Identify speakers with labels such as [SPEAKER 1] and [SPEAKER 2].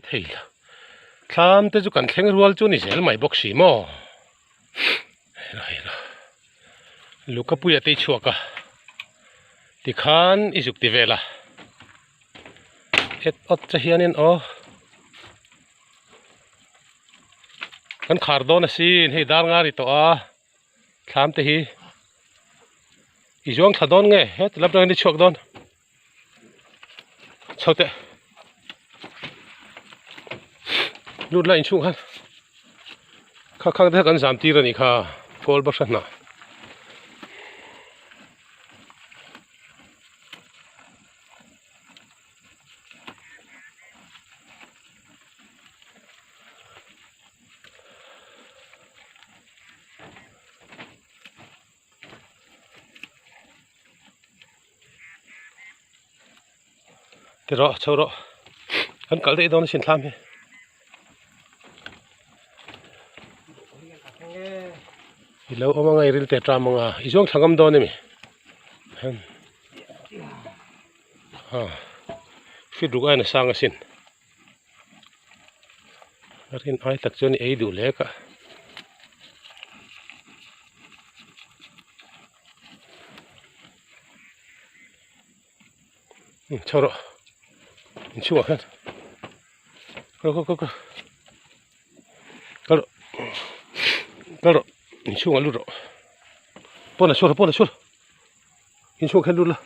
[SPEAKER 1] thầy là tham tới chỗ cảnh khen ruột chỗ này sẽ là mày bóc xì mò rồi lúc cái bụi tây chuột à thì khán ý dục thì về là hết ớt cho hiền nên kan khar don asin hei dar nga ri to a thlam te hi i zong thadon nge het lap dang ni chok don chote lut la in chung han kha khang the kan zam ti ra ni kha kol ba na thế rồi châu rồi hắn cởi đây đâu nó xin tham đi thì lâu ông ngày đi tết ram mà ý xuống thằng âm đó này mi phía đúng ai là sang xin riêng ai tập cho này ấy đủ lẽ cả châu rồi chua hết cái chua luôn rồi bọn này chua in chua hết luôn là